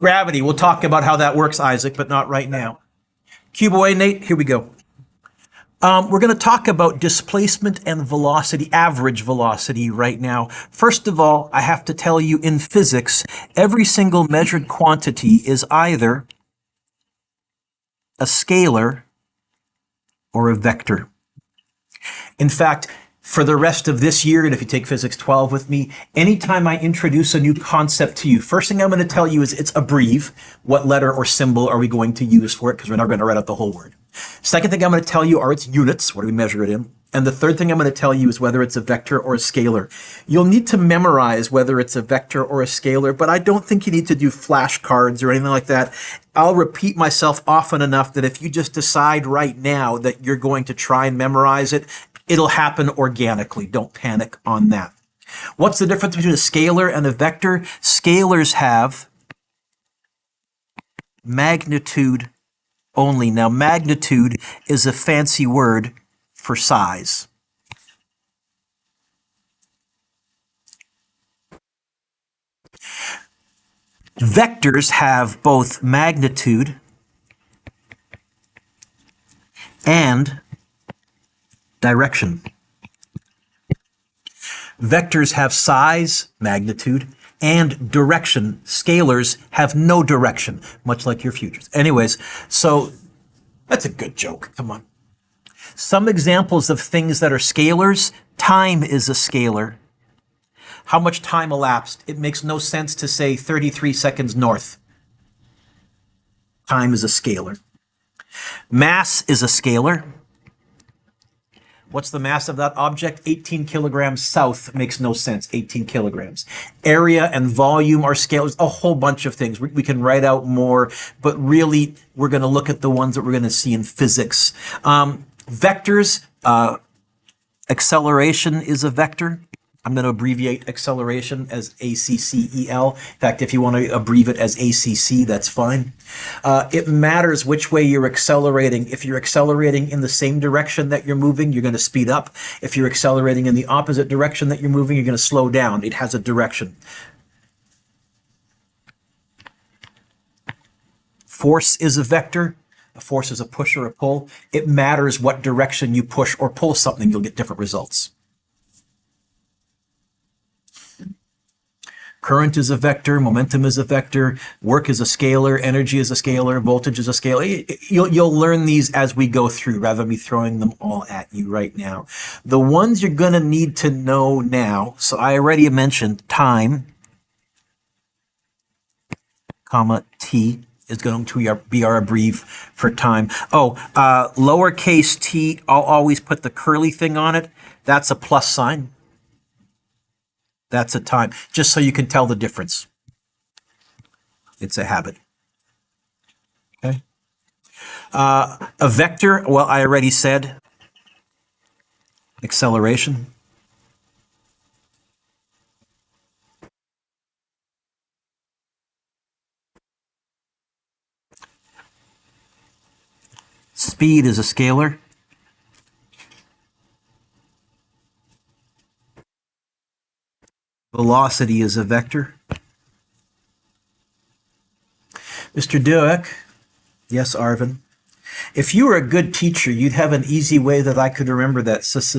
Gravity. We'll talk about how that works, Isaac, but not right now. Cube away, Nate. Here we go. We're going to talk about displacement and velocity, average velocity right now. First of all, I have to tell you in physics, every single measured quantity is either a scalar or a vector. In fact, for the rest of this year, and if you take Physics 12 with me, anytime I introduce a new concept to you, first thing I'm going to tell you is it's abbrev. What letter or symbol are we going to use for it? Because we're not going to write out the whole word. Second thing I'm going to tell you are its units. What do we measure it in? And the third thing I'm going to tell you is whether it's a vector or a scalar. You'll need to memorize whether it's a vector or a scalar, but I don't think you need to do flashcards or anything like that. I'll repeat myself often enough that if you just decide right now that you're going to try and memorize it, it'll happen organically. Don't panic on that. What's the difference between a scalar and a vector? Scalars have magnitude only. Now, magnitude is a fancy word for size. Vectors have both magnitude and direction. Vectors have size, magnitude, and direction. Scalars have no direction, much like your futures. Anyways, so that's a good joke. Come on. Some examples of things that are scalars. Time is a scalar. How much time elapsed? It makes no sense to say 33 seconds north. Time is a scalar. Mass is a scalar. What's the mass of that object? 18 kilograms south makes no sense. 18 kilograms. Area and volume are scalars. A whole bunch of things. We can write out more, but really we're going to look at the ones that we're going to see in physics. Vectors, acceleration is a vector. I'm going to abbreviate acceleration as ACCEL. In fact, if you want to abbreviate it as ACC, that's fine. It matters which way you're accelerating. If you're accelerating in the same direction that you're moving, you're going to speed up. If you're accelerating in the opposite direction that you're moving, you're going to slow down. It has a direction. Force is a vector. A force is a push or a pull. It matters what direction you push or pull something, you'll get different results. Current is a vector, momentum is a vector, work is a scalar, energy is a scalar, voltage is a scalar. You'll learn these as we go through rather than me throwing them all at you right now. The ones you're going to need to know now, so I already mentioned time, comma, t is going to be our abbrev for time. Oh, lowercase t, I'll always put the curly thing on it. That's a plus sign. That's a time, just so you can tell the difference. It's a habit. Okay. A vector, well, I already said acceleration. Speed is a scalar. Velocity is a vector. Mr. Dueck, yes, Arvin. If you were a good teacher, you'd have an easy way that I could remember that speed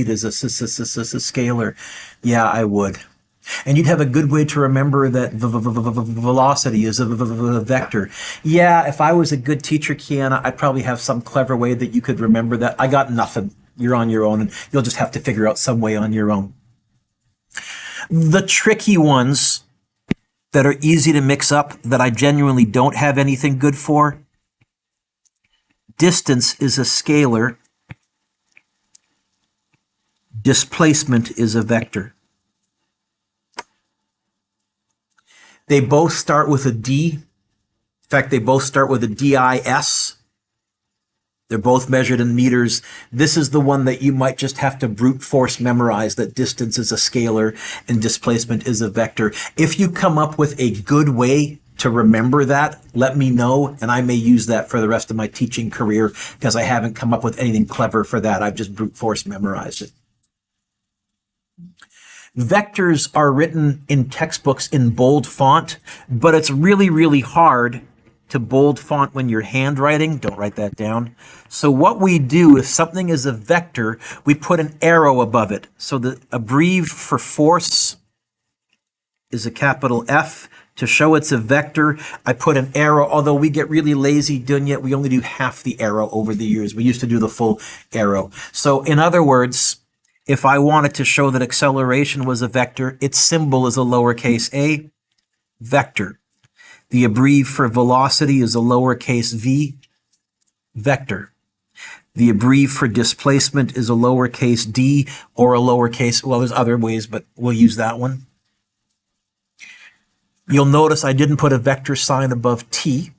is a scalar. Yeah, I would. And you'd have a good way to remember that velocity is a vector. Yeah, if I was a good teacher, Kiana, I'd probably have some clever way that you could remember that. I got nothing. You're on your own, and you'll just have to figure out some way on your own. The tricky ones that are easy to mix up, that I genuinely don't have anything good for, distance is a scalar, displacement is a vector. They both start with a D. In fact, they both start with a DIS. They're both measured in meters. This is the one that you might just have to brute force memorize, that distance is a scalar and displacement is a vector. If you come up with a good way to remember that, let me know, and I may use that for the rest of my teaching career, because I haven't come up with anything clever for that. I've just brute force memorized it. Vectors are written in textbooks in bold font, but it's really, really hard to bold font when you're handwriting. Don't write that down. So what we do, if something is a vector, we put an arrow above it. So the abbrev for force is a capital F. To show it's a vector, I put an arrow, although we get really lazy doing it. We only do half the arrow over the years. We used to do the full arrow. So in other words, if I wanted to show that acceleration was a vector, its symbol is a lowercase a, vector. The abbrev for velocity is a lowercase v, vector. The abbrev for displacement is a lowercase d or a lowercase, well, there's other ways, but we'll use that one. You'll notice I didn't put a vector sign above t.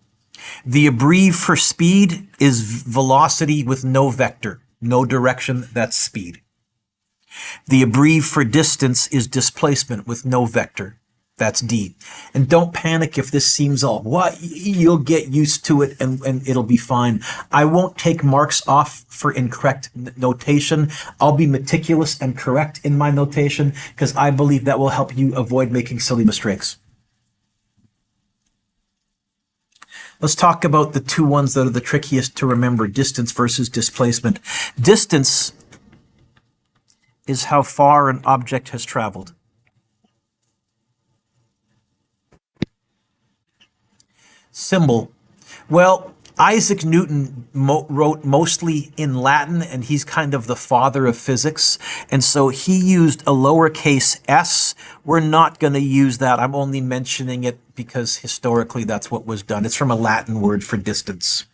The abbrev for speed is velocity with no vector, no direction, that's speed. The abbrev for distance is displacement with no vector. That's D. And don't panic if this seems all, what? You'll get used to it and it'll be fine. I won't take marks off for incorrect notation. I'll be meticulous and correct in my notation because I believe that will help you avoid making silly mistakes. Let's talk about the two ones that are the trickiest to remember, distance versus displacement. Distance is how far an object has traveled. Symbol. Well, Isaac Newton wrote mostly in Latin, and he's kind of the father of physics. And so he used a lowercase s. We're not going to use that. I'm only mentioning it because historically that's what was done. It's from a Latin word for distance.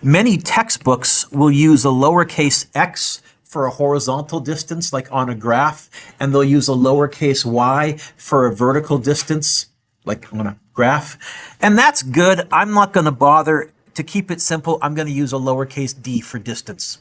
Many textbooks will use a lowercase x for a horizontal distance, like on a graph, and they'll use a lowercase y for a vertical distance, like on a graph. And that's good. I'm not going to bother. To keep it simple, I'm going to use a lowercase d for distance.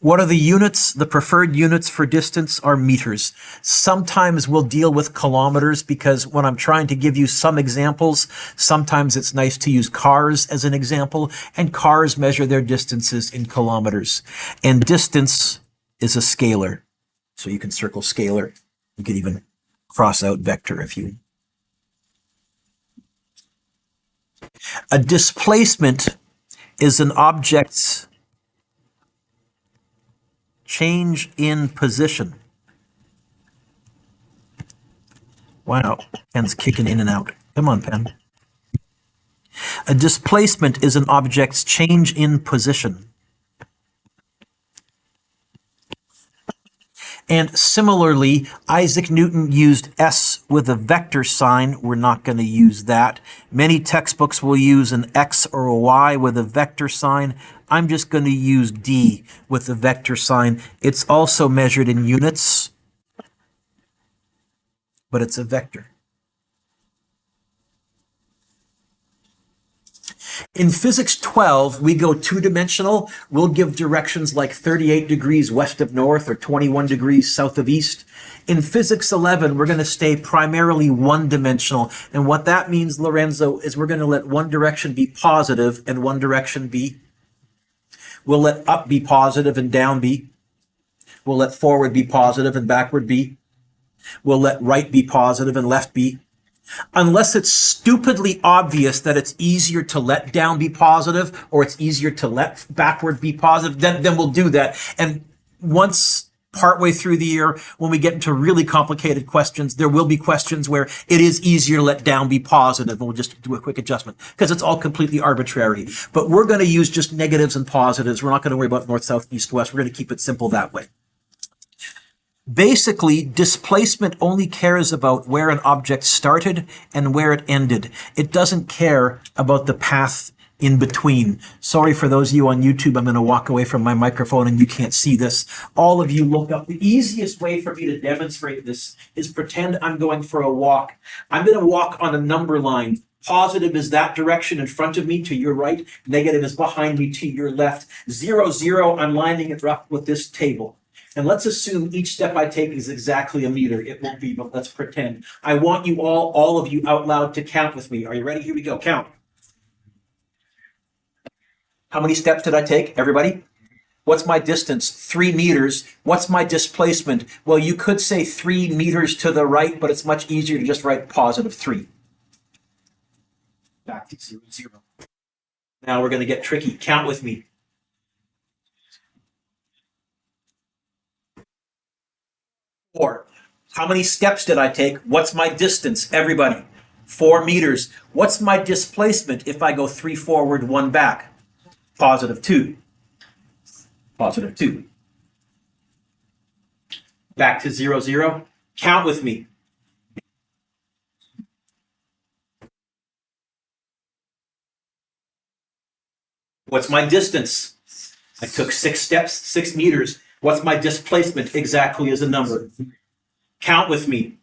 What are the units? The preferred units for distance are meters. Sometimes we'll deal with kilometers because when I'm trying to give you some examples, sometimes it's nice to use cars as an example, and cars measure their distances in kilometers. And distance is a scalar. So you can circle scalar. You could even cross out vector if you. A displacement is an object's change in position. Wow, pen's kicking in and out. Come on, pen. A displacement is an object's change in position. And similarly, Isaac Newton used S with a vector sign. We're not going to use that. Many textbooks will use an X or a Y with a vector sign. I'm just going to use D with a vector sign. It's also measured in units, but it's a vector. In Physics 12, we go two-dimensional. We'll give directions like 38 degrees west of north or 21 degrees south of east. In Physics 11, we're going to stay primarily one-dimensional. And what that means, Lorenzo, is we're going to let one direction be positive and one direction be. We'll let up be positive and down be. We'll let forward be positive and backward be. We'll let right be positive and left be. Unless it's stupidly obvious that it's easier to let down be positive or it's easier to let backward be positive, then we'll do that. And once partway through the year, when we get into really complicated questions, there will be questions where it is easier to let down be positive, and we'll just do a quick adjustment because it's all completely arbitrary. But we're going to use just negatives and positives. We're not going to worry about north, south, east, west. We're going to keep it simple that way. Basically, displacement only cares about where an object started and where it ended. It doesn't care about the path in between. Sorry for those of you on YouTube, I'm going to walk away from my microphone and you can't see this. All of you look up. The easiest way for me to demonstrate this is pretend I'm going for a walk. I'm going to walk on a number line. Positive is that direction in front of me to your right. Negative is behind me to your left. 0, 0, I'm lining it up with this table. And let's assume each step I take is exactly a meter. It won't be, but let's pretend. I want you all of you out loud to count with me. Are you ready? Here we go. Count. How many steps did I take? Everybody? What's my distance? 3 meters. What's my displacement? Well, you could say 3 meters to the right, but it's much easier to just write positive 3. Back to 0, 0. Now we're going to get tricky. Count with me. 4. How many steps did I take? What's my distance? Everybody. 4 meters. What's my displacement if I go 3 forward, 1 back? Positive 2. Positive 2. Back to 0, 0. Count with me. What's my distance? I took 6 steps, 6 meters. What's my displacement exactly as a number? Count with me.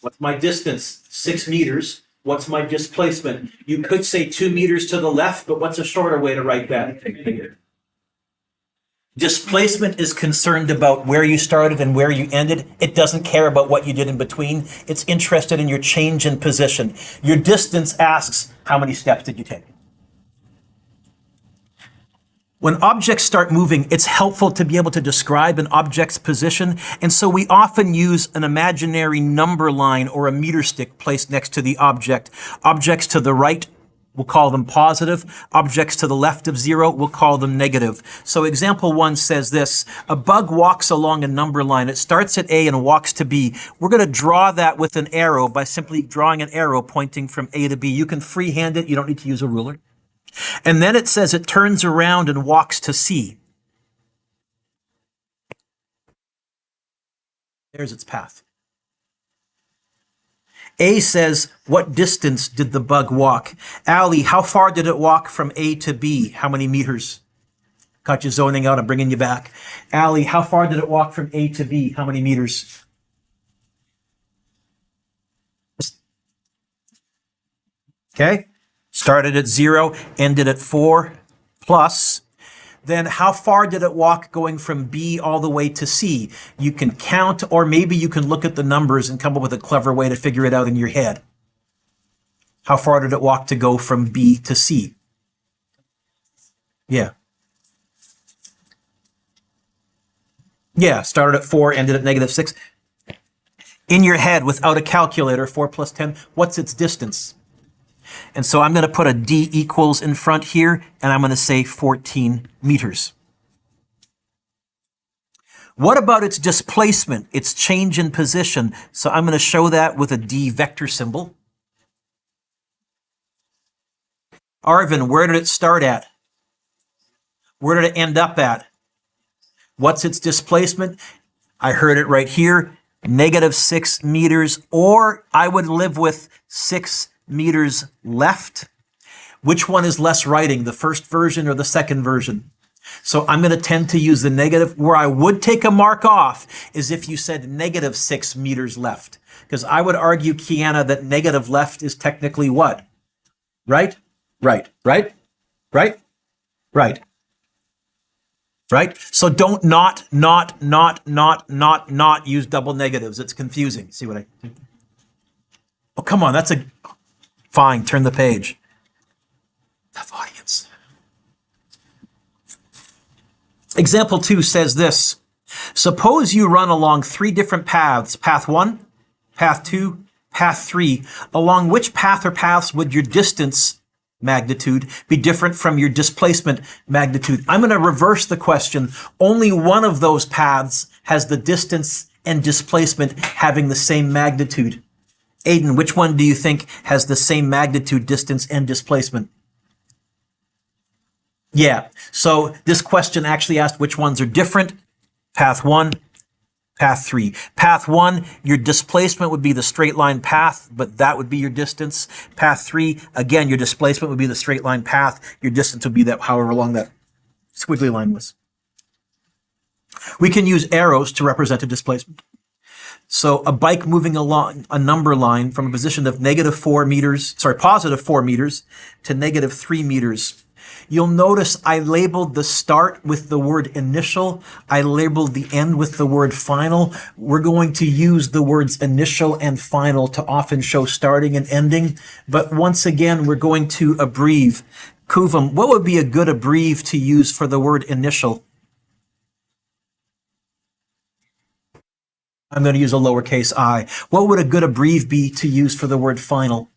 What's my distance? 6 meters. What's my displacement? You could say 2 meters to the left, but what's a shorter way to write that? Displacement is concerned about where you started and where you ended. It doesn't care about what you did in between. It's interested in your change in position. Your distance asks, how many steps did you take? When objects start moving, it's helpful to be able to describe an object's position, and so we often use an imaginary number line or a meter stick placed next to the object. Objects to the right, we'll call them positive. Objects to the left of 0, we'll call them negative. So example 1 says this: a bug walks along a number line. It starts at A and walks to B. We're going to draw that with an arrow by simply drawing an arrow pointing from A to B. You can freehand it. You don't need to use a ruler. And then it says it turns around and walks to C. There's its path. A says, what distance did the bug walk? Ali, how far did it walk from A to B? How many meters? Got you zoning out. I'm bringing you back. Ali, how far did it walk from A to B? How many meters? Okay. Started at 0, ended at 4, plus. Then how far did it walk going from B all the way to C? You can count, or maybe you can look at the numbers and come up with a clever way to figure it out in your head. How far did it walk to go from B to C? Yeah. Yeah, started at 4, ended at negative 6. In your head, without a calculator, 4 plus 10, what's its distance? And so I'm going to put a D equals in front here, and I'm going to say 14 meters. What about its displacement, its change in position? So I'm going to show that with a D vector symbol. Arvin, where did it start at? Where did it end up at? What's its displacement? I heard it right here, negative 6 meters, or I would live with 6 meters left. Which one is less writing, the first version or the second version? So I'm going to tend to use the negative. Where I would take a mark off is if you said negative 6 meters left. Because I would argue, Kiana, that negative left is technically what? Right? Right. Right? Right? Right. Right? So don't not use double negatives. It's confusing. See what I... Oh, come on. That's a... Fine, turn the page. Tough audience. Example 2 says this. Suppose you run along 3 different paths. Path 1, path 2, path 3. Along which path or paths would your distance magnitude be different from your displacement magnitude? I'm going to reverse the question. Only one of those paths has the distance and displacement having the same magnitude. Aiden, which one do you think has the same magnitude, distance, and displacement? Yeah, so this question actually asked which ones are different. Path 1, path 3. Path 1, your displacement would be the straight line path, but that would be your distance. Path 3, again, your displacement would be the straight line path. Your distance would be that however long that squiggly line was. We can use arrows to represent a displacement. So a bike moving along a number line from a position of positive 4 meters to negative 3 meters. You'll notice I labeled the start with the word initial. I labeled the end with the word final. We're going to use the words initial and final to often show starting and ending. But once again, we're going to abbreviate. Kuvam, what would be a good abbreviation to use for the word initial? I'm going to use a lowercase I. What would a good abbreviation be to use for the word final?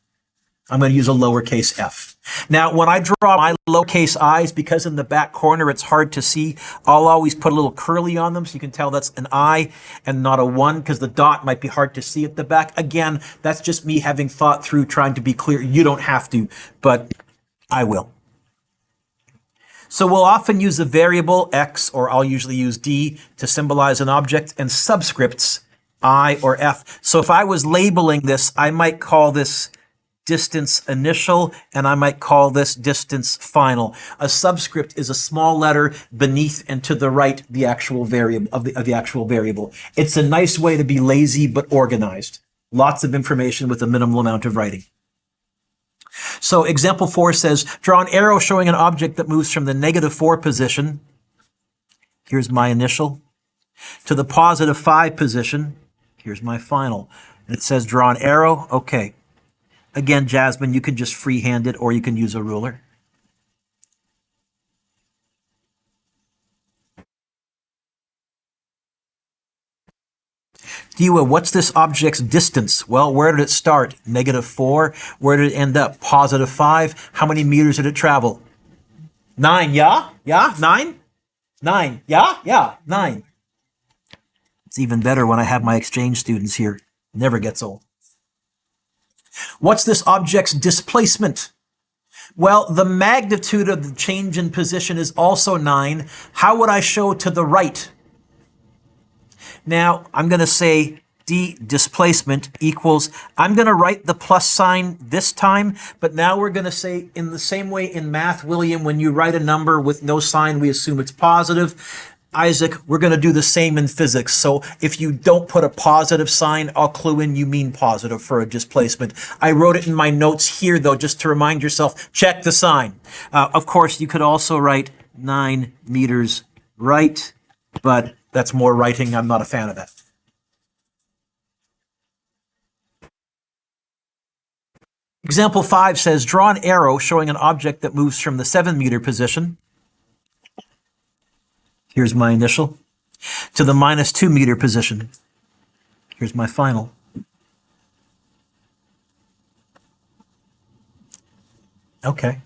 I'm going to use a lowercase f. Now, when I draw my lowercase i's, because in the back corner it's hard to see, I'll always put a little curly on them so you can tell that's an I and not a 1, because the dot might be hard to see at the back. Again, that's just me having thought through, trying to be clear. You don't have to, but I will. So we'll often use a variable x, or I'll usually use d, to symbolize an object, and subscripts I or f. So if I was labeling this, I might call this distance initial, and I might call this distance final. A subscript is a small letter beneath and to the right the actual variable of the actual variable. It's a nice way to be lazy but organized. Lots of information with a minimal amount of writing. So example 4 says, draw an arrow showing an object that moves from the -4 position. Here's my initial. To the +5 position. Here's my final. And it says draw an arrow. Okay. Again, Jasmine, you can just freehand it, or you can use a ruler. Diwa, what's this object's distance? Well, where did it start? -4. Where did it end up? +5. How many meters did it travel? 9, yeah? Yeah? 9? 9, yeah? Yeah, 9. It's even better when I have my exchange students here. Never gets old. What's this object's displacement? Well, the magnitude of the change in position is also 9. How would I show to the right? Now, I'm going to say d displacement equals, I'm going to write the plus sign this time, but now we're going to say, in the same way in math, William, when you write a number with no sign, we assume it's positive. Isaac, we're going to do the same in physics. So if you don't put a positive sign, I'll clue in you mean positive for a displacement. I wrote it in my notes here, though, just to remind yourself, check the sign. Of course, you could also write 9 meters right, but that's more writing. I'm not a fan of that. Example 5 says, draw an arrow showing an object that moves from the 7-meter position. Here's my initial. To the -2-meter position. Here's my final. Okay.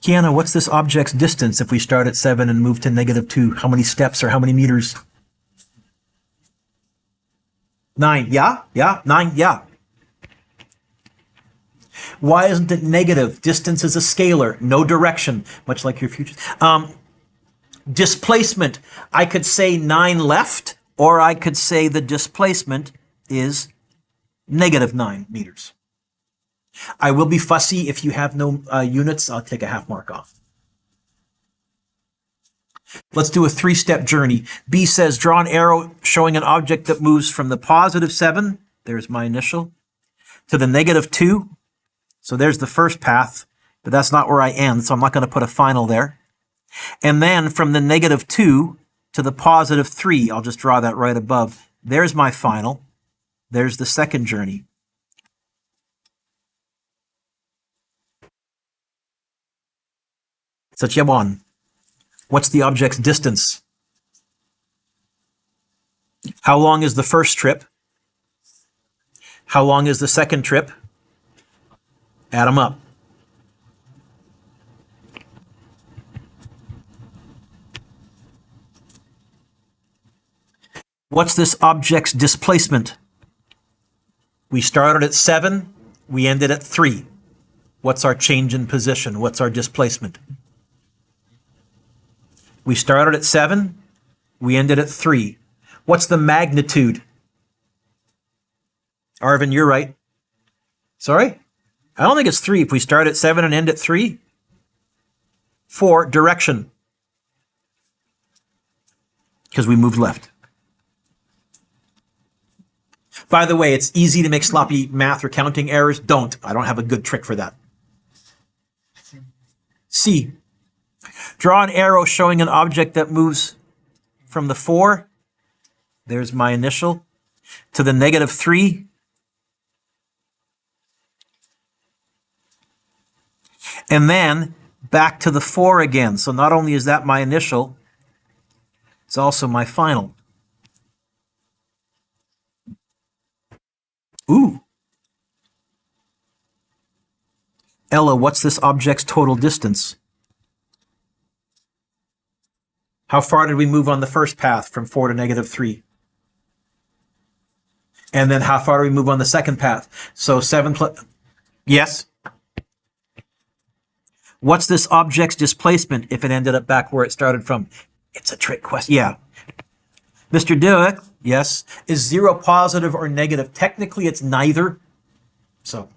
Kiana, what's this object's distance if we start at 7 and move to -2? How many steps or how many meters? 9, yeah? Yeah? 9, yeah. Why isn't it negative? Distance is a scalar, no direction, much like your future. Displacement, I could say 9 left, or I could say the displacement is -9 meters. I will be fussy if you have no units. I'll take a half mark off. Let's do a 3-step journey. B says, draw an arrow showing an object that moves from the +7, there's my initial, to the -2. So there's the first path, but that's not where I end, so I'm not going to put a final there. And then from the -2 to the +3, I'll just draw that right above. There's my final. There's the second journey. Satyawan, what's the object's distance? How long is the first trip? How long is the second trip? Add them up. What's this object's displacement? We started at 7, we ended at 3. What's our change in position? What's our displacement? We started at 7, we ended at 3. What's the magnitude? Arvin, you're right. Sorry? I don't think it's 3 if we start at 7 and end at 3. 4, direction. Because we moved left. By the way, it's easy to make sloppy math or counting errors. Don't. I don't have a good trick for that. C. Draw an arrow showing an object that moves from the 4, there's my initial, to the -3, and then back to the 4 again. So not only is that my initial, it's also my final. Ooh. Ella, what's this object's total distance? How far did we move on the first path from 4 to -3? And then how far do we move on the second path? So 7 plus... Yes? What's this object's displacement if it ended up back where it started from? It's a trick question. Yeah. Mr. Dewick, yes. Is 0 positive or negative? Technically, it's neither. So.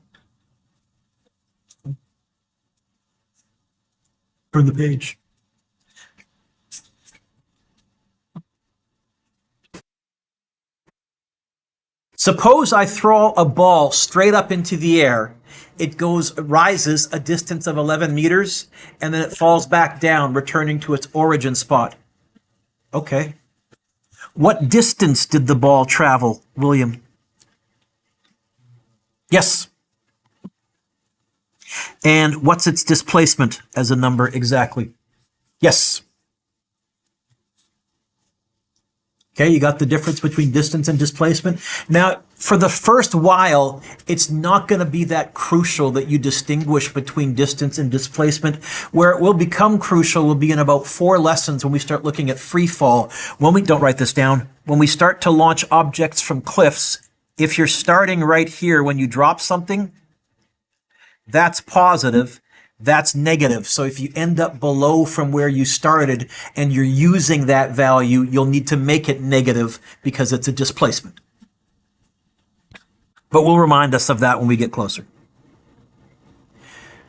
Turn the page. Suppose I throw a ball straight up into the air. It rises a distance of 11 meters, and then it falls back down, returning to its origin spot. Okay. What distance did the ball travel, William? Yes. And what's its displacement as a number exactly? Yes. Okay, you got the difference between distance and displacement. Now, for the first while, it's not going to be that crucial that you distinguish between distance and displacement. Where it will become crucial will be in about 4 lessons when we start looking at free fall. Don't write this down. When we start to launch objects from cliffs, if you're starting right here when you drop something, that's positive. That's negative. So if you end up below from where you started and you're using that value, you'll need to make it negative because it's a displacement. But we'll remind us of that when we get closer.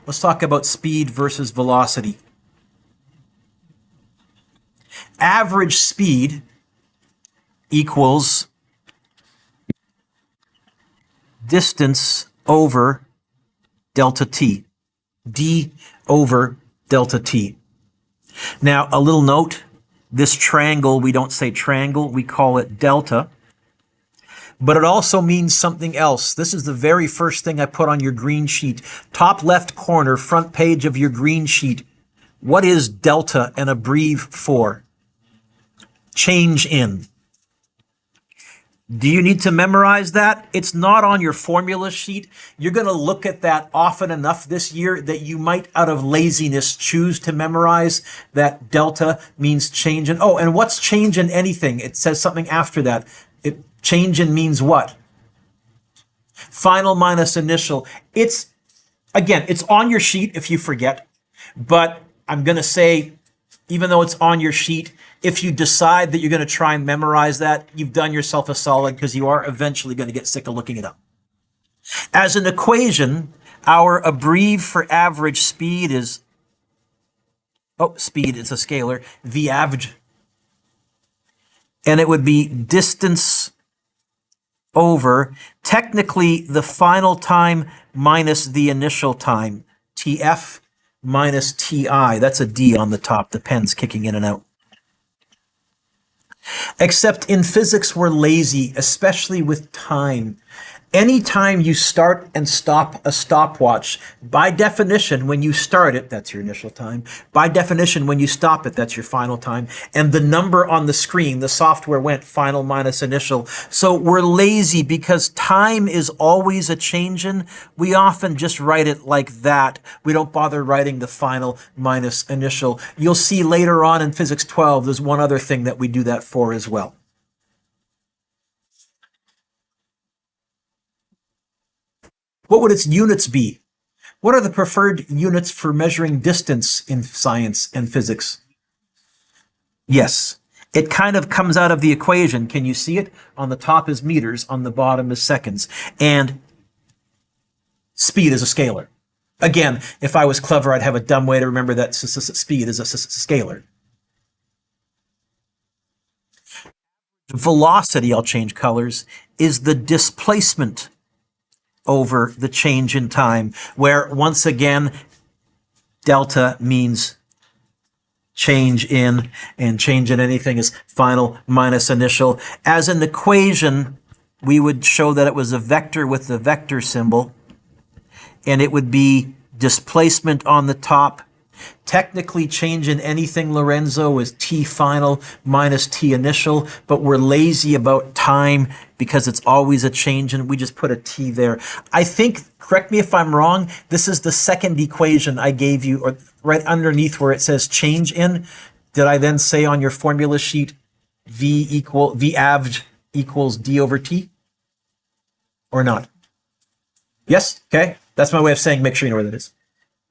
Let's talk about speed versus velocity. Average speed equals distance over delta t. D over delta t. Now, a little note, this triangle, we don't say triangle, we call it delta. But it also means something else. This is the very first thing I put on your green sheet. Top left corner, front page of your green sheet. What is delta and abbrev for? Change in. Do you need to memorize that? It's not on your formula sheet. You're going to look at that often enough this year that you might, out of laziness, choose to memorize that delta means change in. Oh, and what's change in anything? It says something after that. Change in means what? Final minus initial. It's on your sheet if you forget. But I'm going to say, even though it's on your sheet, if you decide that you're going to try and memorize that, you've done yourself a solid because you are eventually going to get sick of looking it up. As an equation, our abbrev for average speed is, speed is a scalar, v average. And it would be distance over, technically, the final time minus the initial time, tf minus ti. That's a D on the top. The pen's kicking in and out. Except in physics, we're lazy, especially with time. Anytime you start and stop a stopwatch, by definition, when you start it, that's your initial time. By definition, when you stop it, that's your final time. And the number on the screen, the software went final minus initial. So we're lazy because time is always a change in. We often just write it like that. We don't bother writing the final minus initial. You'll see later on in Physics 12, there's one other thing that we do that for as well. What would its units be? What are the preferred units for measuring distance in science and physics? Yes, it kind of comes out of the equation. Can you see it? On the top is meters, on the bottom is seconds. And speed is a scalar. Again, if I was clever, I'd have a dumb way to remember that speed is a scalar. Velocity, I'll change colors, is the displacement over the change in time, where once again, delta means change in, and change in anything is final minus initial. As an equation, we would show that it was a vector with the vector symbol, and it would be displacement on the top. Technically, change in anything, Lorenzo, is t final minus t initial, but we're lazy about time because it's always a change, and we just put a t there. I think, correct me if I'm wrong, this is the second equation I gave you, or right underneath where it says change in. Did I then say on your formula sheet v average equals d over t? Or not? Yes? Okay. That's my way of saying make sure you know where that is.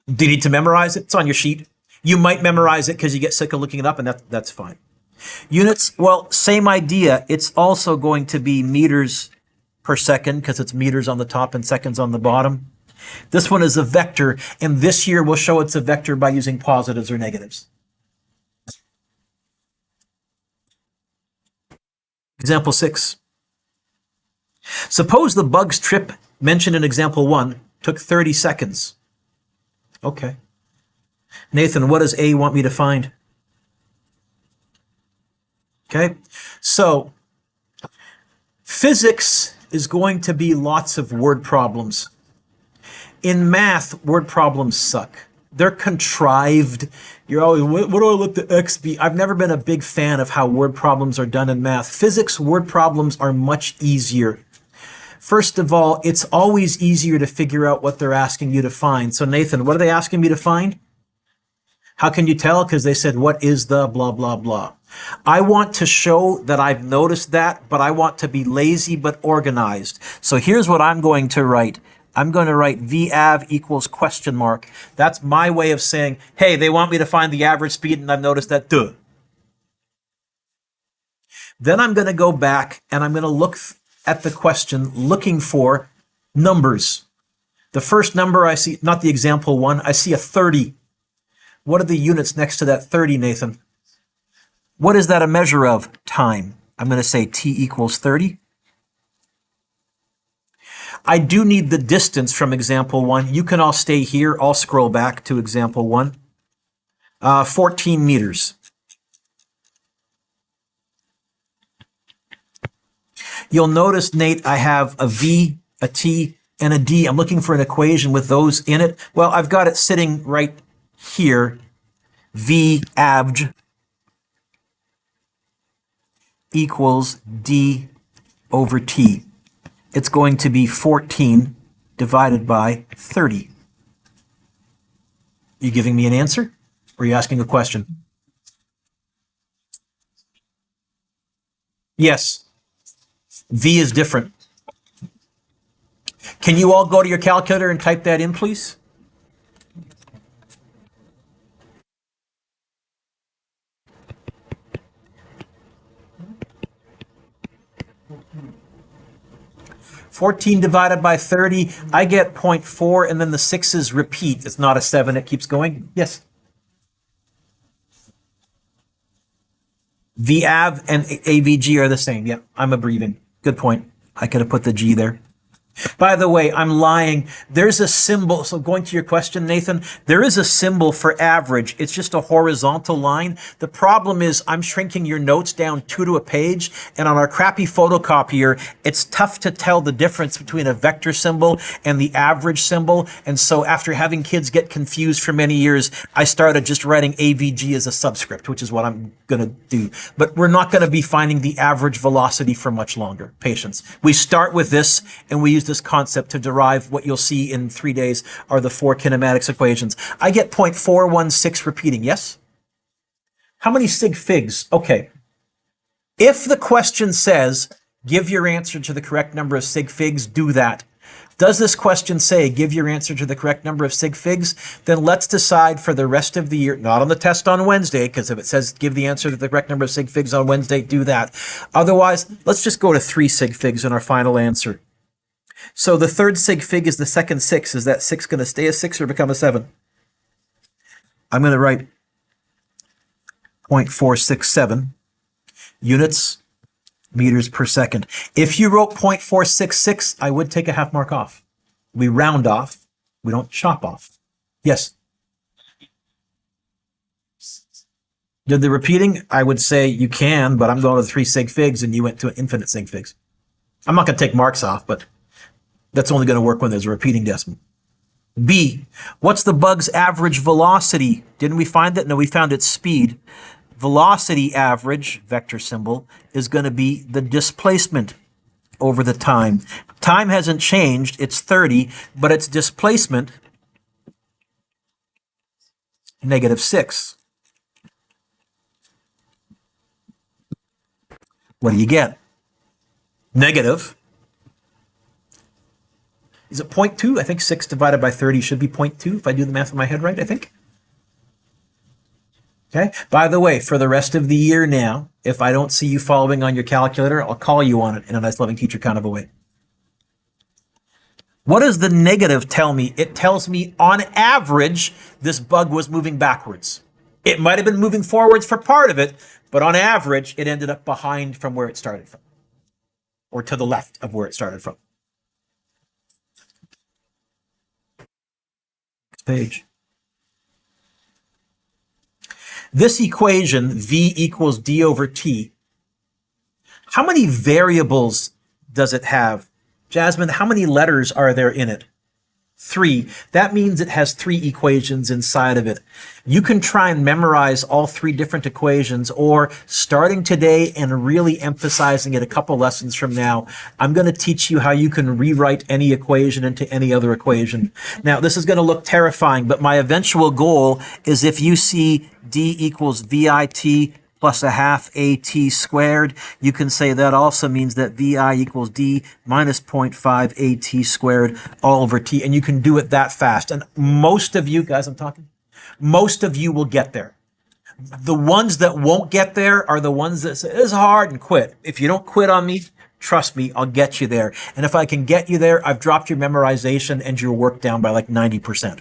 Do you need to memorize it? It's on your sheet. You might memorize it because you get sick of looking it up, and that's fine. Units, well, same idea. It's also going to be meters per second because it's meters on the top and seconds on the bottom. This one is a vector, and this year we'll show it's a vector by using positives or negatives. Example 6. Suppose the bug's trip mentioned in example 1 took 30 seconds. Okay. Nathan, what does A want me to find? Okay. So physics is going to be lots of word problems. In math, word problems suck. They're contrived. You're always, what do I let the X be? I've never been a big fan of how word problems are done in math. Physics, word problems are much easier. First of all, it's always easier to figure out what they're asking you to find. So Nathan, what are they asking me to find? How can you tell? Because they said, what is the blah, blah, blah. I want to show that I've noticed that, but I want to be lazy but organized. So here's what I'm going to write. I'm going to write VAV equals question mark. That's my way of saying, hey, they want me to find the average speed, and I've noticed that, duh. Then I'm going to go back, and I'm going to look at the question looking for numbers. The first number I see, not the example 1, I see a 30. What are the units next to that 30, Nathan? What is that a measure of? Time. I'm going to say t equals 30. I do need the distance from example 1. You can all stay here. I'll scroll back to example 1. 14 meters. You'll notice, Nate, I have a V, a T, and a D. I'm looking for an equation with those in it. Well, I've got it sitting right here. V average equals D over T. It's going to be 14 divided by 30. You giving me an answer, or are you asking a question? Yes. V is different. Can you all go to your calculator and type that in, please? $14 divided by 30, I get 0.4, and then the 6's repeat. It's not a 7, it keeps going. Yes? VAV and AVG are the same. Yeah, I'm abbreviating. Good point. I could have put the G there. By the way, I'm lying. There's a symbol. So going to your question, Nathan, there is a symbol for average. It's just a horizontal line. The problem is I'm shrinking your notes down 2 to a page, and on our crappy photocopier, it's tough to tell the difference between a vector symbol and the average symbol. And so after having kids get confused for many years, I started just writing AVG as a subscript, which is what I'm going to do. But we're not going to be finding the average velocity for much longer. Patience. We start with this, and we use this concept to derive what you'll see in 3 days are the 4 kinematics equations. I get 0.416 repeating, yes? How many sig figs? Okay. If the question says, give your answer to the correct number of sig figs, do that. Does this question say, give your answer to the correct number of sig figs? Then let's decide for the rest of the year, not on the test on Wednesday, because if it says give the answer to the correct number of sig figs on Wednesday, do that. Otherwise, let's just go to 3 sig figs in our final answer. So the third sig fig is the second 6. Is that 6 going to stay a 6 or become a 7? I'm going to write 0.467 units. meters per second. If you wrote 0.466, I would take a half mark off. We round off. We don't chop off. Yes? Did the repeating? I would say you can, but I'm going to 3 sig figs and you went to infinite sig figs. I'm not going to take marks off, but that's only going to work when there's a repeating decimal. B, what's the bug's average velocity? Didn't we find it? No, we found its speed. Velocity average, vector symbol, is going to be the displacement over the time. Time hasn't changed. It's 30, but its displacement, -6. What do you get? Negative. Is it 0.2? I think 6 divided by 30 should be 0.2 if I do the math in my head right, I think. Okay. By the way, for the rest of the year now, if I don't see you following on your calculator, I'll call you on it in a nice loving teacher kind of a way. What does the negative tell me? It tells me on average, this bug was moving backwards. It might have been moving forwards for part of it, but on average, it ended up behind from where it started from, or to the left of where it started from. Next page. This equation, V equals D over T, how many variables does it have? Jasmine, how many letters are there in it? 3. That means it has 3 equations inside of it. You can try and memorize all 3 different equations, or starting today and really emphasizing it a couple lessons from now, I'm going to teach you how you can rewrite any equation into any other equation. Now, this is going to look terrifying, but my eventual goal is if you see D equals VIT plus a half AT squared, you can say that also means that VI equals D minus 0.5 AT squared all over T. And you can do it that fast. And most of you, guys, I'm talking, most of you will get there. The ones that won't get there are the ones that say, it's hard, and quit. If you don't quit on me, trust me, I'll get you there. And if I can get you there, I've dropped your memorization and your work down by like 90%.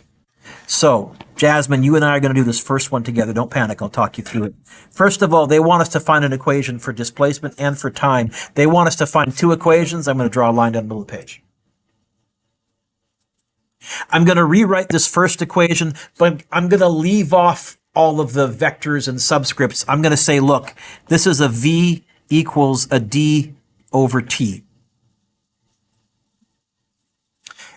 So, Jasmine, you and I are going to do this first one together. Don't panic. I'll talk you through it. First of all, they want us to find an equation for displacement and for time. They want us to find 2 equations. I'm going to draw a line down the middle of the page. I'm going to rewrite this first equation, but I'm going to leave off all of the vectors and subscripts. I'm going to say, look, this is a V equals a D over T.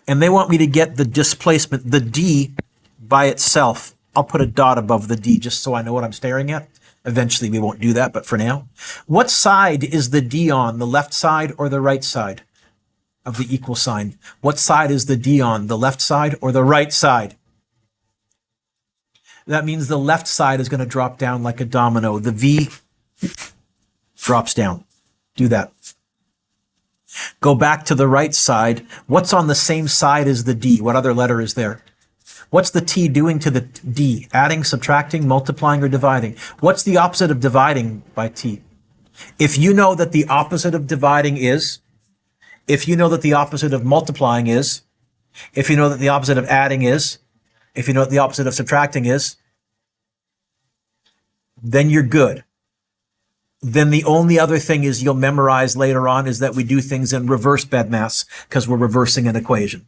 And they want me to get the displacement, the D by itself. I'll put a dot above the D just so I know what I'm staring at. Eventually we won't do that, but for now. What side is the D on, the left side or the right side of the equal sign? What side is the D on, the left side or the right side? That means the left side is going to drop down like a domino. The V drops down. Do that. Go back to the right side. What's on the same side as the D? What other letter is there? What's the T doing to the D? Adding, subtracting, multiplying, or dividing? What's the opposite of dividing by T? If you know that the opposite of dividing is, if you know that the opposite of multiplying is, if you know that the opposite of adding is, if you know what the opposite of subtracting is, then you're good. Then the only other thing is you'll memorize later on is that we do things in reverse BEDMAS because we're reversing an equation.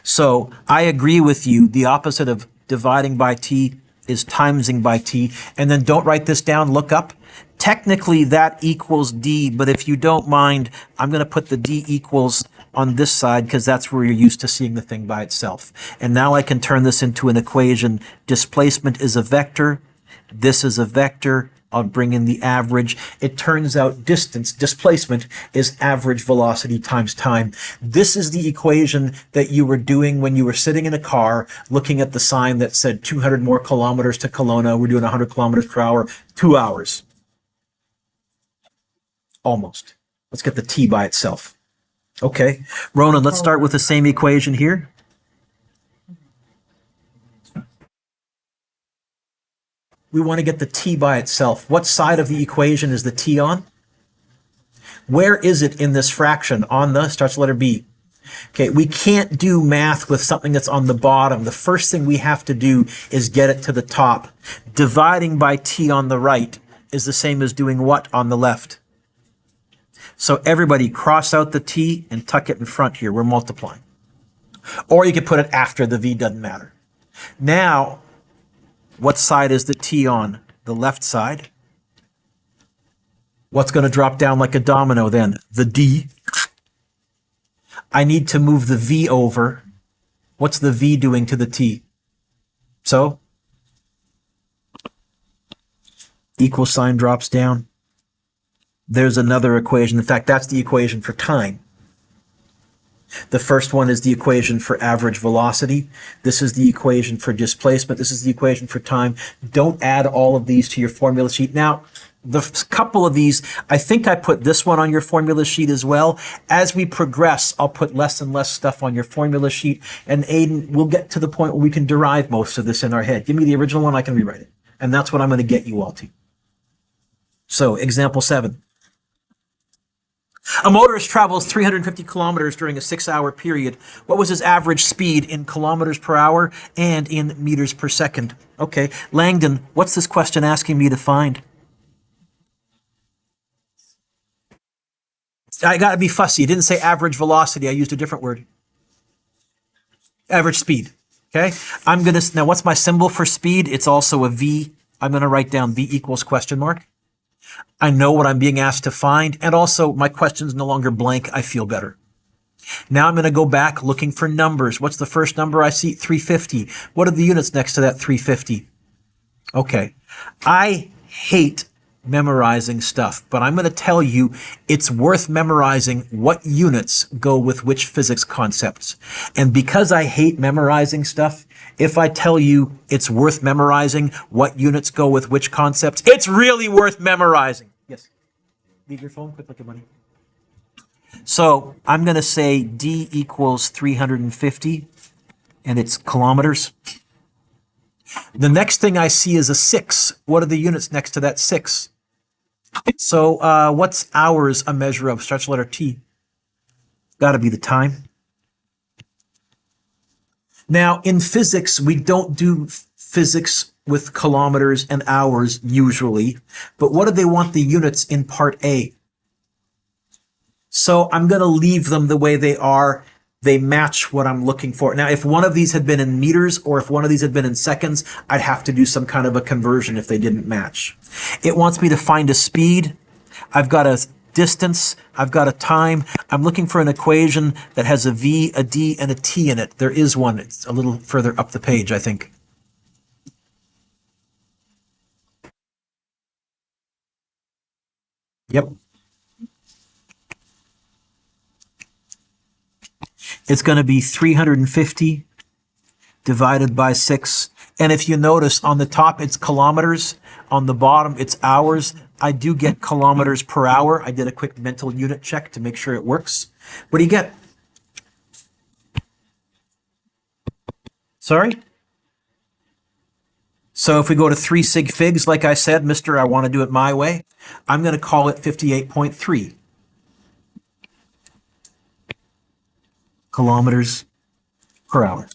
So I agree with you. The opposite of dividing by T is timesing by T. And then don't write this down, look up. Technically that equals D, but if you don't mind, I'm going to put the D equals on this side because that's where you're used to seeing the thing by itself. And now I can turn this into an equation. Displacement is a vector. This is a vector. I'll bring in the average. It turns out distance, displacement, is average velocity times time. This is the equation that you were doing when you were sitting in a car looking at the sign that said 200 more kilometers to Kelowna. We're doing 100 kilometers per hour, 2 hours. Almost. Let's get the T by itself. Okay. Ronan, let's start with the same equation here. We want to get the T by itself. What side of the equation is the T on? Where is it in this fraction? On the, starts with letter B. Okay, we can't do math with something that's on the bottom. The first thing we have to do is get it to the top. Dividing by T on the right is the same as doing what on the left? So everybody cross out the t and tuck it in front here. We're multiplying. Or you could put it after the v, doesn't matter. Now, what side is the t on? The left side. What's going to drop down like a domino then? The d. I need to move the v over. What's the v doing to the t? So, equal sign drops down. There's another equation. In fact, that's the equation for time. The first one is the equation for average velocity. This is the equation for displacement. This is the equation for time. Don't add all of these to your formula sheet. Now, the couple of these, I think I put this one on your formula sheet as well. As we progress, I'll put less and less stuff on your formula sheet. And Aiden, we'll get to the point where we can derive most of this in our head. Give me the original one, I can rewrite it. And that's what I'm going to get you all to. So, example 7. A motorist travels 350 kilometers during a 6-hour period. What was his average speed in kilometers per hour and in meters per second? Okay, Langdon, what's this question asking me to find? I got to be fussy. It didn't say average velocity. I used a different word. Average speed. Okay, I'm going to, now what's my symbol for speed? It's also a V. I'm going to write down V equals question mark. I know what I'm being asked to find, and also my question's no longer blank. I feel better. Now I'm going to go back looking for numbers. What's the first number I see? 350. What are the units next to that 350? Okay. I hate memorizing stuff, but I'm going to tell you it's worth memorizing what units go with which physics concepts. And because I hate memorizing stuff, if I tell you it's worth memorizing what units go with which concepts, it's really worth memorizing. Yes. Leave your phone. Quick look at money. So I'm going to say D equals 350, and it's kilometers. The next thing I see is a 6. What are the units next to that 6? So what's hours a measure of? Starts with letter T. Got to be the time. Now, in physics, we don't do physics with kilometers and hours usually, but what do they want the units in part A? So I'm going to leave them the way they are. They match what I'm looking for. Now, if one of these had been in meters or if one of these had been in seconds, I'd have to do some kind of a conversion if they didn't match. It wants me to find a speed. I've got a distance. I've got a time. I'm looking for an equation that has a V, a D, and a T in it. There is one. It's a little further up the page, I think. Yep. It's going to be 350 divided by 6. And if you notice, on the top, it's kilometers. On the bottom, it's hours. I do get kilometers per hour. I did a quick mental unit check to make sure it works. What do you get? Sorry? So if we go to 3 sig figs, like I said, Mr. I want to do it my way, I'm going to call it 58.3 kilometers per hour.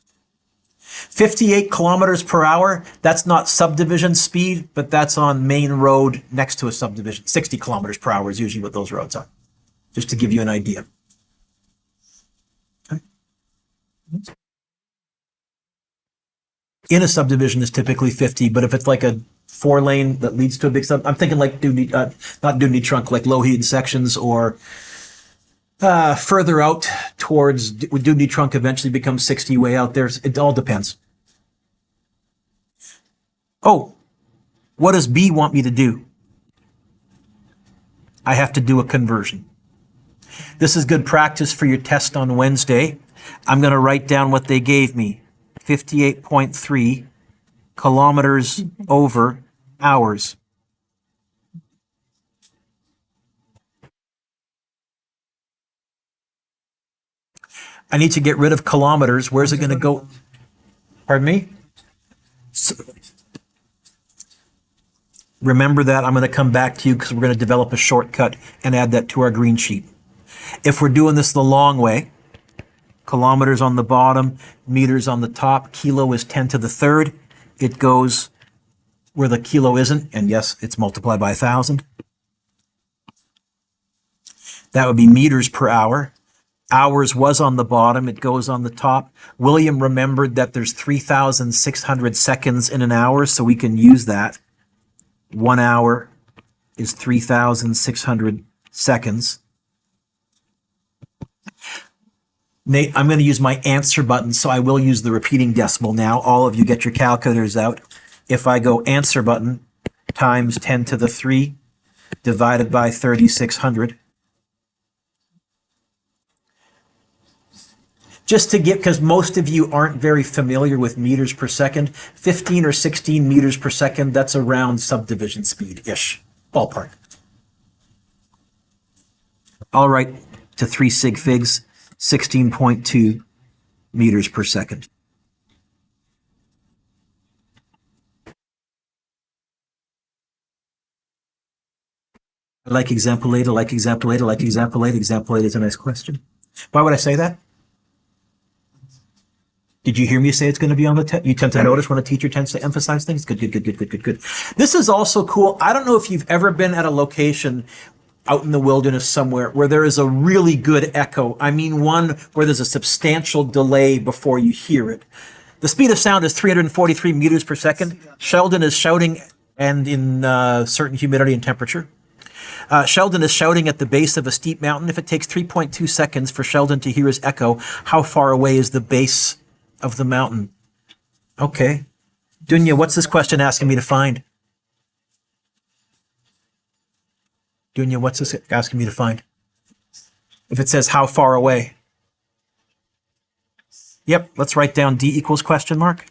58 kilometers per hour, that's not subdivision speed, but that's on main road next to a subdivision. 60 kilometers per hour is usually what those roads are, just to give you an idea. Okay. In a subdivision is typically 50, but if it's like a 4-lane that leads to a big sub, I'm thinking like not Dewey trunk, like low-heated sections, or further out towards Dewey trunk eventually becomes 60 way out there. It all depends. Oh, what does B want me to do? I have to do a conversion. This is good practice for your test on Wednesday. I'm going to write down what they gave me. 58.3 kilometers over hours. I need to get rid of kilometers. Where's it going to go? Pardon me? So, remember that. I'm going to come back to you because we're going to develop a shortcut and add that to our green sheet. If we're doing this the long way, kilometers on the bottom, meters on the top, kilo is 10 to the third. It goes where the kilo isn't, and yes, it's multiplied by 1,000. That would be meters per hour. Hours was on the bottom. It goes on the top. William remembered that there's 3,600 seconds in an hour, so we can use that. 1 hour is 3,600 seconds. Nate, I'm going to use my answer button, so I will use the repeating decimal now. All of you get your calculators out. If I go answer button times 10 to the 3 divided by 3,600. Just to get, because most of you aren't very familiar with meters per second, 15 or 16 meters per second, that's around subdivision speed-ish, ballpark. I'll write to 3 sig figs, 16.2 meters per second. I like example 8, I like example 8, I like example 8. Example 8 is a nice question. Why would I say that? Did you hear me say it's going to be on the test? You tend to notice when a teacher tends to emphasize things? Good, good, good, good, good, good, good. This is also cool. I don't know if you've ever been at a location out in the wilderness somewhere where there is a really good echo. I mean, one where there's a substantial delay before you hear it. The speed of sound is 343 meters per second. Sheldon is shouting, and in certain humidity and temperature. Sheldon is shouting at the base of a steep mountain. If it takes 3.2 seconds for Sheldon to hear his echo, how far away is the base of the mountain? Okay. Dunya, what's this question asking me to find? Dunya, what's this asking me to find? If it says how far away. Yep, let's write down D equals question mark.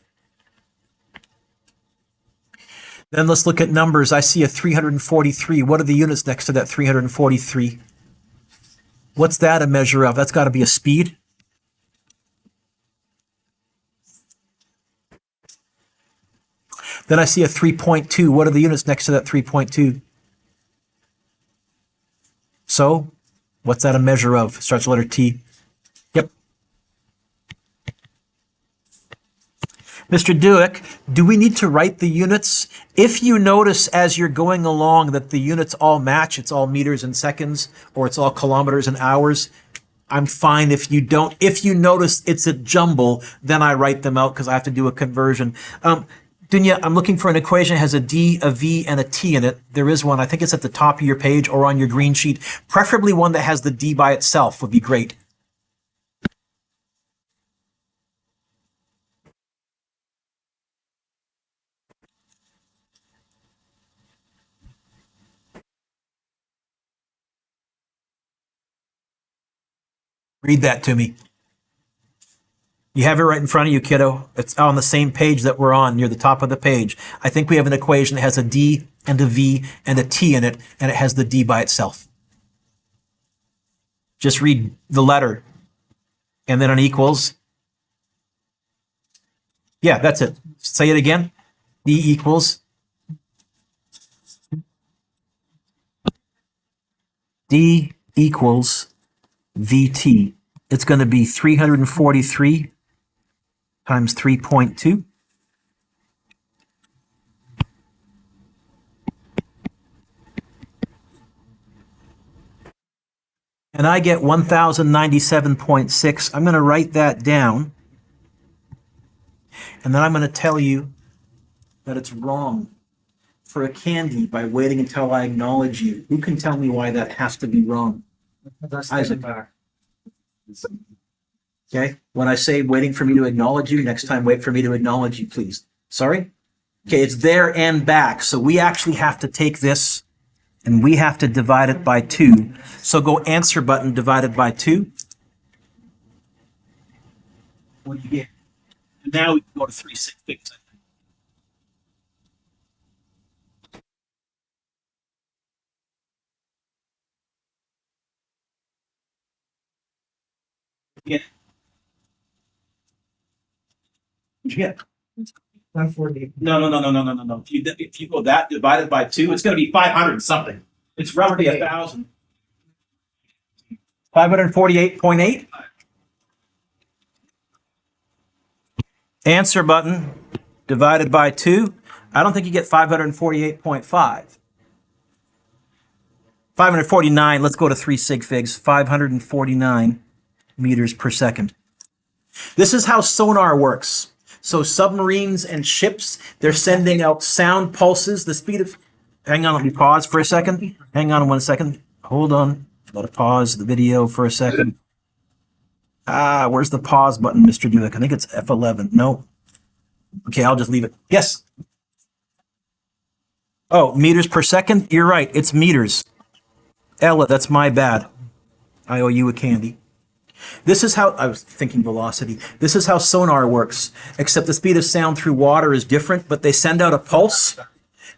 Then let's look at numbers. I see a 343. What are the units next to that 343? What's that a measure of? That's got to be a speed. Then I see a 3.2. What are the units next to that 3.2? So, what's that a measure of? Starts with letter T. Yep. Mr. Duick, do we need to write the units? If you notice as you're going along that the units all match, it's all meters and seconds, or it's all kilometers and hours, I'm fine if you don't. If you notice it's a jumble, then I write them out because I have to do a conversion. Dunya, I'm looking for an equation that has a D, a V, and a T in it. There is one. I think it's at the top of your page or on your green sheet. Preferably one that has the D by itself would be great. Read that to me. You have it right in front of you, kiddo. It's on the same page that we're on, near the top of the page. I think we have an equation that has a D and a V and a T in it, and it has the D by itself. Just read the letter, and then an equals. Yeah, that's it. Say it again. D equals. D equals VT. It's going to be 343 times 3.2. And I get 1097.6. I'm going to write that down. And then I'm going to tell you that it's wrong for a candy by waiting until I acknowledge you. Who can tell me why that has to be wrong? Isaac. Okay, when I say waiting for me to acknowledge you, next time wait for me to acknowledge you, please. Sorry? Okay, it's there and back. So we actually have to take this and we have to divide it by 2. So go answer button divided by 2. What do you get? Now we can go to 3 sig figs. Yeah. What'd you get? 140. No. If you go that divided by 2, it's going to be 500 something. It's roughly 1,000. 548.8. Answer button divided by 2. I don't think you get 548.5. 549, let's go to 3 sig figs, 549 meters per second. This is how sonar works. So submarines and ships, they're sending out sound pulses, the speed of... Hang on, let me pause for a second. Hang on 1 second. Hold on. Gotta pause the video for a second. Where's the pause button, Mr. Duick? I think it's F11. No. Okay, I'll just leave it. Yes. Oh, meters per second? You're right. It's meters. Ella, that's my bad. I owe you a candy. This is how, I was thinking velocity. This is how sonar works, except the speed of sound through water is different, but they send out a pulse.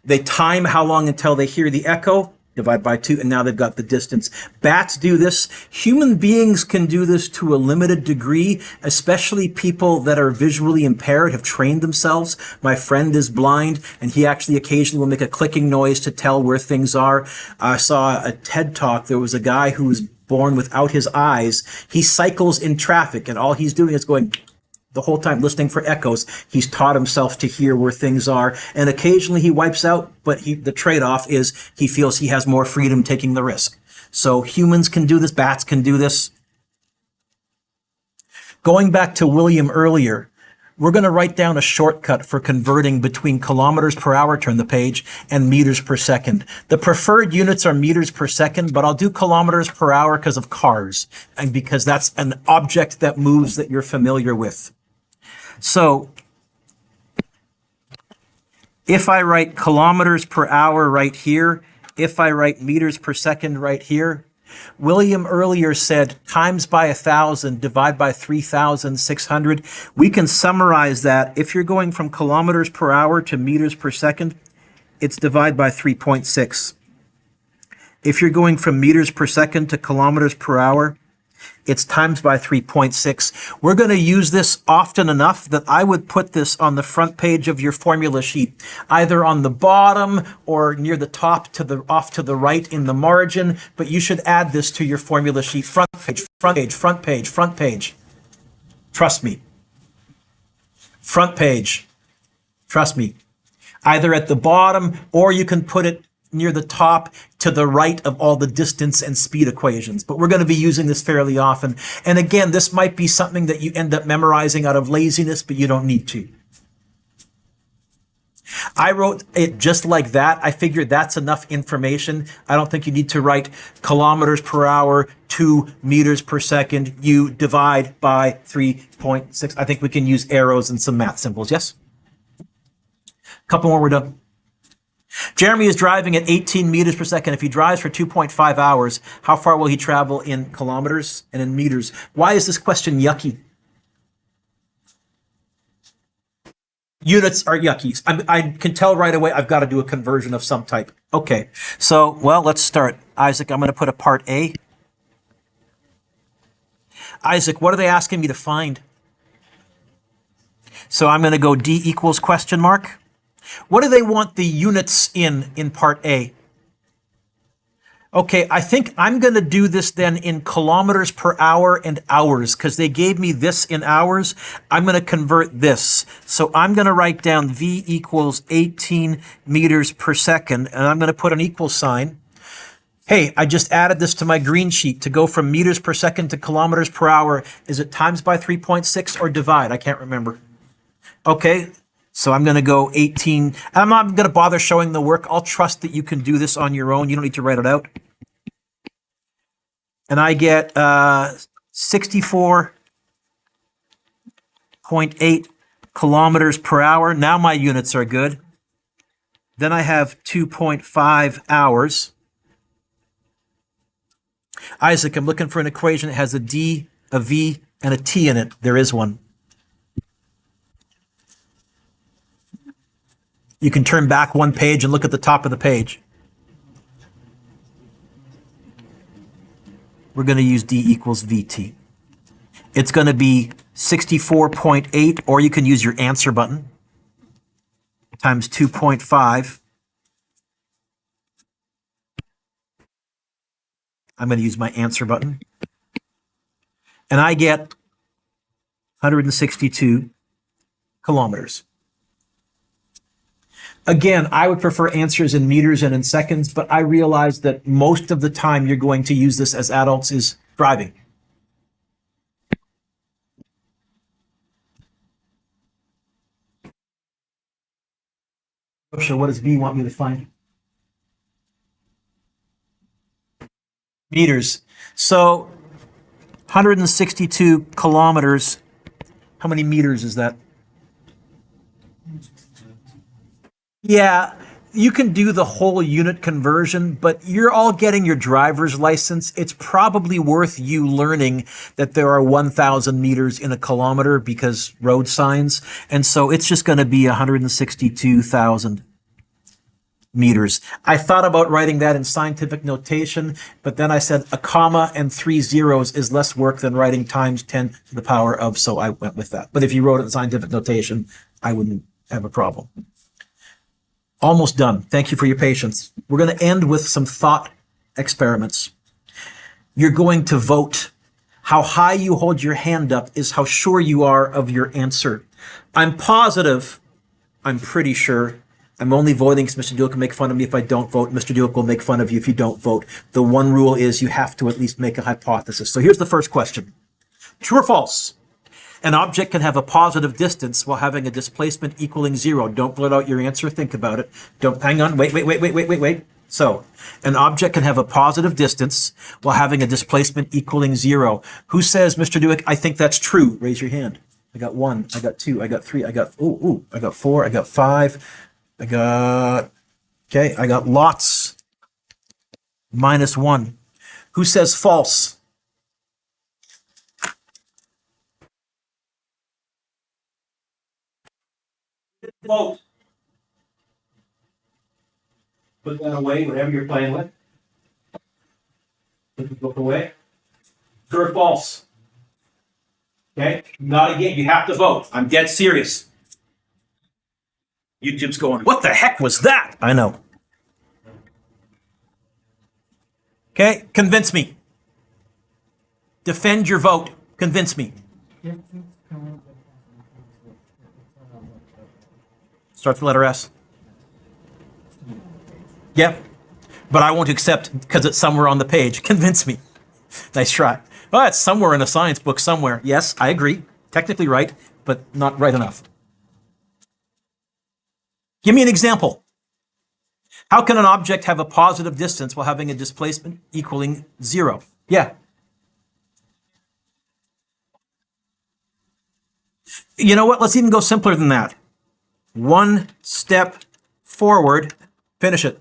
They time how long until they hear the echo, divide by 2, and now they've got the distance. Bats do this. Human beings can do this to a limited degree, especially people that are visually impaired, have trained themselves. My friend is blind, and he actually occasionally will make a clicking noise to tell where things are. I saw a TED Talk. There was a guy who was born without his eyes. He cycles in traffic, and all he's doing is going the whole time listening for echoes. He's taught himself to hear where things are, and occasionally he wipes out, but the trade-off is he feels he has more freedom taking the risk. So humans can do this, bats can do this. Going back to William earlier, we're going to write down a shortcut for converting between kilometers per hour, turn the page, and meters per second. The preferred units are meters per second, but I'll do kilometers per hour because of cars, and because that's an object that moves that you're familiar with. So if I write kilometers per hour right here, if I write meters per second right here, William earlier said times by 1,000, divide by 3,600. We can summarize that. If you're going from kilometers per hour to meters per second, it's divide by 3.6. If you're going from meters per second to kilometers per hour, it's times by 3.6. We're going to use this often enough that I would put this on the front page of your formula sheet, either on the bottom or near the top off to the right in the margin, but you should add this to your formula sheet. Front page, front page, front page, front page. Trust me. Front page. Trust me. Either at the bottom, or you can put it near the top to the right of all the distance and speed equations. But we're going to be using this fairly often. And again, this might be something that you end up memorizing out of laziness, but you don't need to. I wrote it just like that. I figured that's enough information. I don't think you need to write kilometers per hour to meters per second. You divide by 3.6. I think we can use arrows and some math symbols. Yes? A couple more, we're done. Jeremy is driving at 18 meters per second. If he drives for 2.5 hours, how far will he travel in kilometers and in meters? Why is this question yucky? Units are yucky. I can tell right away I've got to do a conversion of some type. Okay, so, well, let's start. Isaac, I'm going to put a part A. Isaac, what are they asking me to find? So I'm going to go D equals question mark. What do they want the units in part A? Okay, I think I'm going to do this then in kilometers per hour and hours, because they gave me this in hours. I'm going to convert this. So I'm going to write down V equals 18 meters per second, and I'm going to put an equal sign. Hey, I just added this to my green sheet. To go from meters per second to kilometers per hour, is it times by 3.6 or divide? I can't remember. Okay. So I'm going to go 18. I'm not going to bother showing the work. I'll trust that you can do this on your own. You don't need to write it out. And I get 64.8 kilometers per hour. Now my units are good. Then I have 2.5 hours. Isaac, I'm looking for an equation that has a D, a V, and a T in it. There is one. You can turn back one page and look at the top of the page. We're going to use D equals VT. It's going to be 64.8, or you can use your answer button, times 2.5. I'm going to use my answer button. And I get 162 kilometers. Again, I would prefer answers in meters and in seconds, but I realize that most of the time you're going to use this as adults is driving. So what does B want me to find? Meters. So 162 kilometers. How many meters is that? Yeah, you can do the whole unit conversion, but you're all getting your driver's license. It's probably worth you learning that there are 1,000 meters in a kilometer because road signs. And so it's just going to be 162,000 meters. I thought about writing that in scientific notation, but then I said a comma and 3 zeros is less work than writing times 10 to the power of, so I went with that. But if you wrote it in scientific notation, I wouldn't have a problem. Almost done. Thank you for your patience. We're going to end with some thought experiments. You're going to vote. How high you hold your hand up is how sure you are of your answer. I'm positive, I'm pretty sure. I'm only voting because Mr. Duke will make fun of me if I don't vote. Mr. Duke will make fun of you if you don't vote. The one rule is you have to at least make a hypothesis. So here's the first question. True or false? An object can have a positive distance while having a displacement equaling 0. Don't blurt out your answer. Think about it. Don't hang on. Wait. So, an object can have a positive distance while having a displacement equaling 0. Who says, Mr. Duick, I think that's true? Raise your hand. I got 1. I got 2. I got 3. I got 4. I got 5. I got lots. -1. Who says false? Vote. Put that away, whatever you're playing with. Put the book away. True or false? Okay, not again. You have to vote. I'm dead serious. YouTube's going, what the heck was that? I know. Okay, convince me. Defend your vote. Convince me. Starts with the letter S. Yep. But I won't accept because it's somewhere on the page. Convince me. Nice try. Well, it's somewhere in a science book somewhere. Yes, I agree. Technically right, but not right enough. Give me an example. How can an object have a positive distance while having a displacement equaling 0? Yeah. You know what? Let's even go simpler than that. 1 step forward, finish it.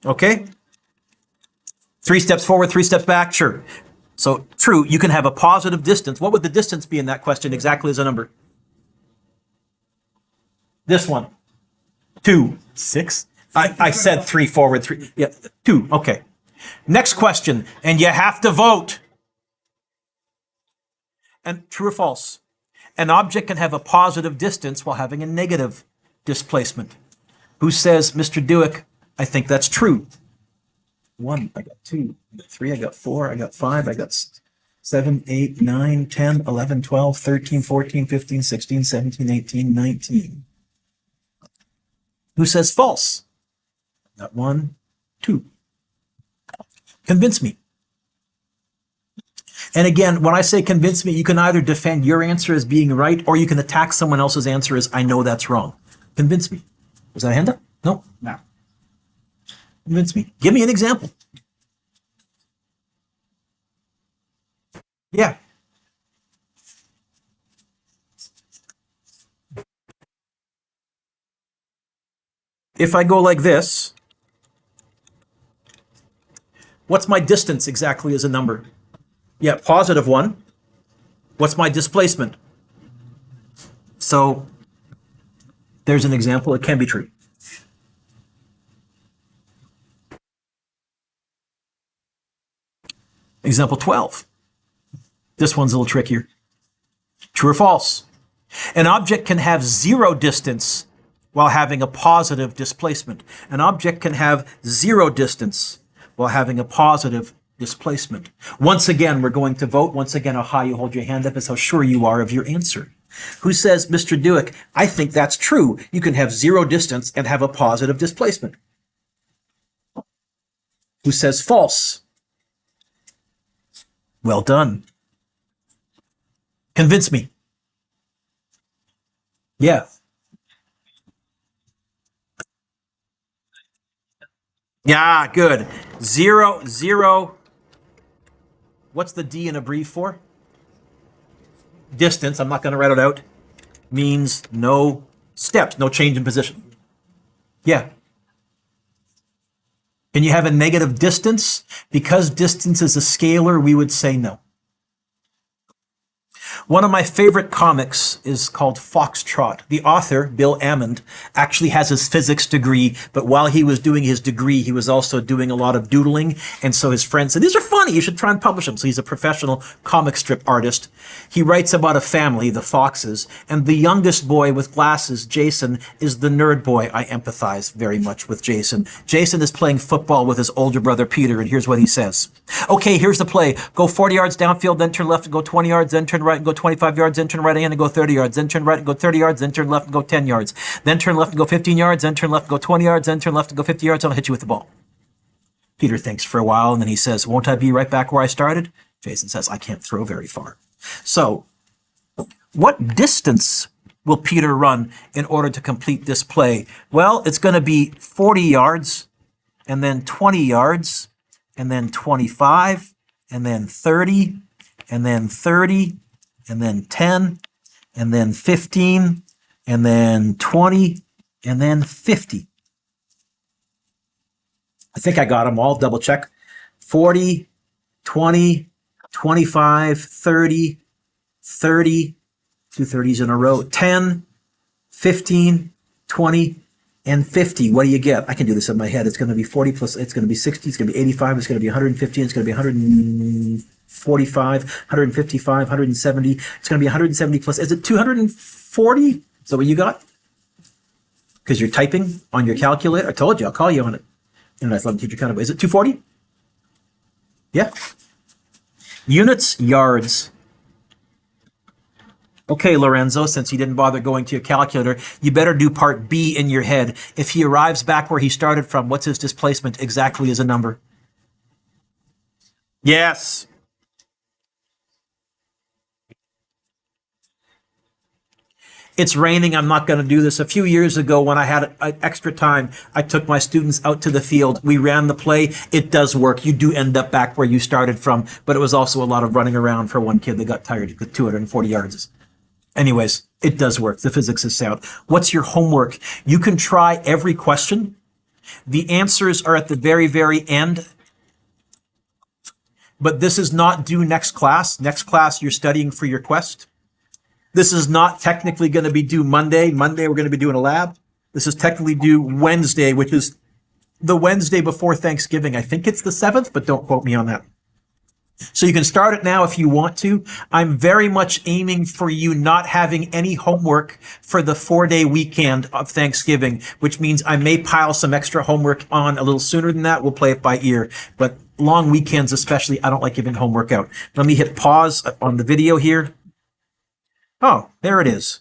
Okay? 3 steps forward, 3 steps back, sure. So true, you can have a positive distance. What would the distance be in that question exactly as a number? This one. 2. 6. I said 3 forward, 3. Yeah, 2. Okay. Next question, and you have to vote. And true or false? An object can have a positive distance while having a negative displacement. Who says, Mr. Duick, I think that's true? 1, I got 2, I got 3, I got 4, I got 5, I got 7, 8, 9, 10, 11, 12, 13, 14, 15, 16, 17, 18, 19. Who says false? Got 1, 2. Convince me. And again, when I say convince me, you can either defend your answer as being right, or you can attack someone else's answer as I know that's wrong. Convince me. Was that a hand up? No? No. Convince me. Give me an example. Yeah. If I go like this, what's my distance exactly as a number? Yeah, positive 1. What's my displacement? So there's an example. It can be true. Example 12. This one's a little trickier. True or false? An object can have 0 distance while having a positive displacement. An object can have 0 distance while having a positive displacement. Once again, we're going to vote. Once again, how high you hold your hand up is how sure you are of your answer. Who says, Mr. Dewick, I think that's true. You can have zero distance and have a positive displacement. Who says false? Well done. Convince me. Yeah. Yeah, good. Zero, zero. What's the D in abbrev for? Distance. I'm not going to write it out. Means no steps, no change in position. Yeah. Can you have a negative distance? Because distance is a scalar, we would say no. One of my favorite comics is called Foxtrot. The author, Bill Ammond, actually has his physics degree, but while he was doing his degree, he was also doing a lot of doodling. And so his friend said, these are funny, you should try and publish them. So he's a professional comic strip artist. He writes about a family, the Foxes, and the youngest boy with glasses, Jason, is the nerd boy. I empathize very much with Jason. Jason is playing football with his older brother, Peter, and here's what he says. Okay, here's the play. Go 40 yards downfield, then turn left and go 20 yards, then turn right and go 25 yards, then turn right again and go 30 yards, then turn right and go 30 yards, then turn left and go 10 yards, then turn left and go 15 yards, then turn left and go 20 yards, then turn left and go 50 yards, and I'll hit you with the ball. Peter thinks for a while, and then he says, won't I be right back where I started? Jason says, I can't throw very far. So, what distance will Peter run in order to complete this play? Well, it's going to be 40 yards, and then 20 yards, and then 25, and then 30, and then 30, and then 10, and then 15, and then 20, and then 50. I think I got them all. Double check. 40, 20, 25, 30, 30, two 30s in a row, 10, 15, 20, and 50. What do you get? I can do this in my head. It's going to be 40 plus, it's going to be 60, it's going to be 85, it's going to be 115, it's going to be 145, 155, 170. It's going to be 170 plus. Is it 240? Is that what you got? Because you're typing on your calculator. I told you, I'll call you on it. Internet 11 teacher kind of way. Is it 240? Yeah. Units, yards. Okay, Lorenzo, since he didn't bother going to your calculator, you better do part B in your head. If he arrives back where he started from, what's his displacement exactly as a number? Yes. It's raining. I'm not going to do this. A few years ago, when I had extra time, I took my students out to the field. We ran the play. It does work. You do end up back where you started from, but it was also a lot of running around for one kid that got tired with 240 yards. Anyways, it does work. The physics is sound. What's your homework? You can try every question. The answers are at the very, very end. But this is not due next class. Next class, you're studying for your quest. This is not technically going to be due Monday. Monday, we're going to be doing a lab. This is technically due Wednesday, which is the Wednesday before Thanksgiving. I think it's the 7th, but don't quote me on that. So you can start it now if you want to. I'm very much aiming for you not having any homework for the 4-day weekend of Thanksgiving, which means I may pile some extra homework on a little sooner than that. We'll play it by ear. But long weekends especially, I don't like giving homework out. Let me hit pause on the video here. Oh, there it is.